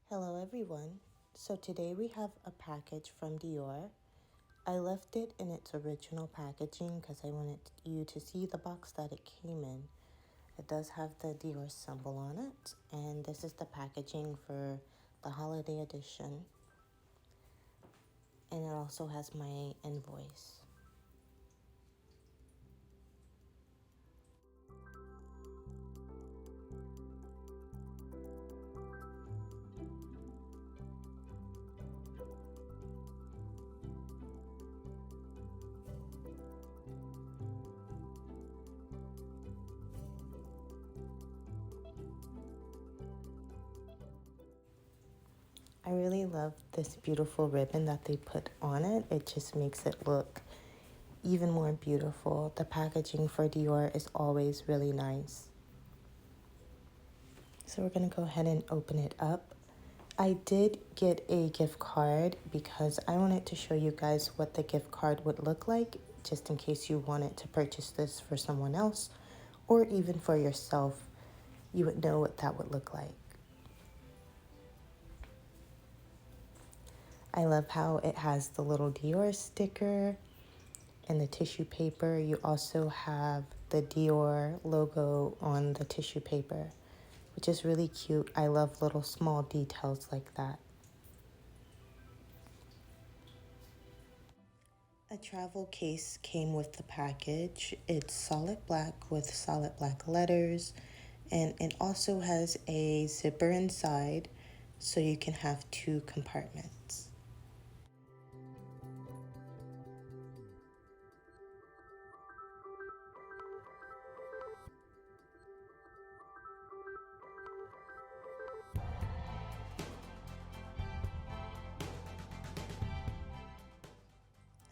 Hello everyone. So today we have a package from Dior. I left it in its original packaging because I wanted you to see the box that it came in. It does have the Dior symbol on it, and this is the packaging for the holiday edition. And it also has my invoice. I really love this beautiful ribbon that they put on it. It just makes it look even more beautiful. The packaging for Dior is always really nice. So we're gonna go ahead and open it up. I did get a gift card because I wanted to show you guys what the gift card would look like, just in case you wanted to purchase this for someone else or even for yourself. You would know what that would look like. I love how it has the little Dior sticker and the tissue paper. You also have the Dior logo on the tissue paper, which is really cute. I love little small details like that. A travel case came with the package. It's solid black with solid black letters, and it also has a zipper inside so you can have two compartments.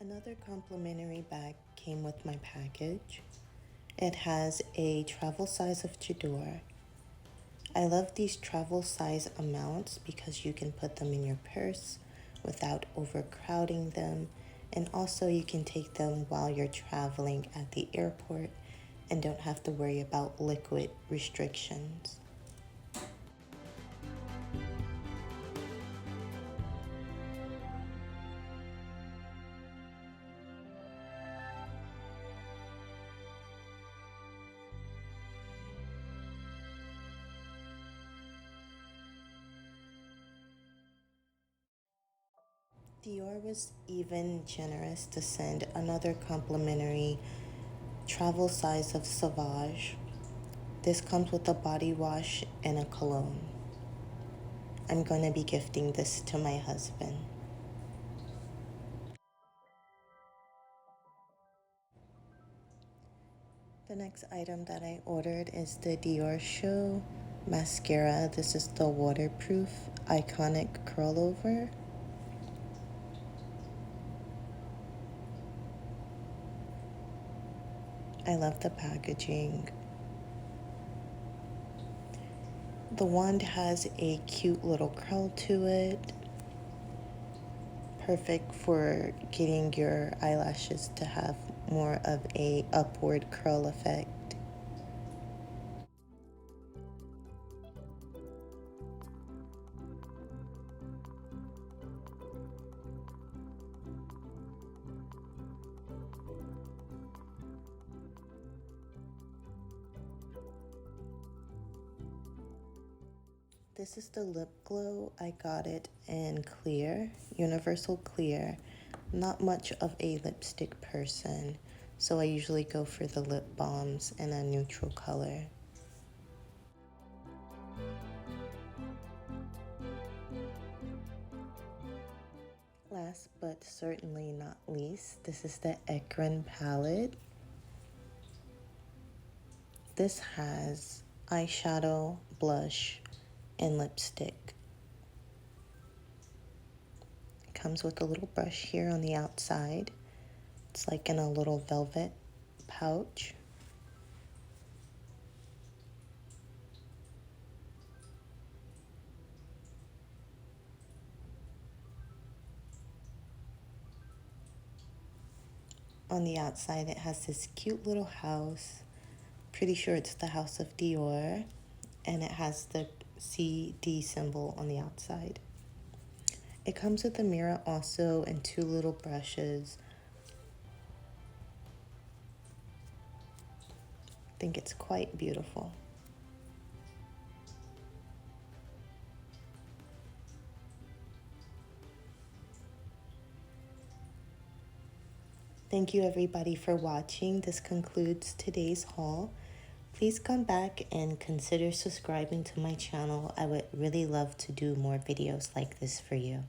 Another complimentary bag came with my package. It has a travel size of Dior. I love these travel size amounts because you can put them in your purse without overcrowding them, and also you can take them while you're traveling at the airport and don't have to worry about liquid restrictions. Dior was even generous to send another complimentary travel size of Sauvage. This comes with a body wash and a cologne. I'm going to be gifting this to my husband. The next item that I ordered is the Diorshow mascara. This is the waterproof iconic curl over. I love the packaging. The wand has a cute little curl to it. Perfect for getting your eyelashes to have more of a upward curl effect. This is the lip glow. I got it in clear, universal clear. Not much of a lipstick person, so I usually go for the lip balms in a neutral color. Last but certainly not least, this is the Ekran palette. This has eyeshadow, blush, and lipstick. It comes with a little brush here on the outside. It's like in a little velvet pouch. On the outside, it has this cute little house. Pretty sure it's the house of Dior. And it has the CD symbol on the outside. It comes with a mirror also and two little brushes. I think it's quite beautiful. Thank you everybody for watching. This concludes today's haul. Please come back and consider subscribing to my channel. I would really love to do more videos like this for you.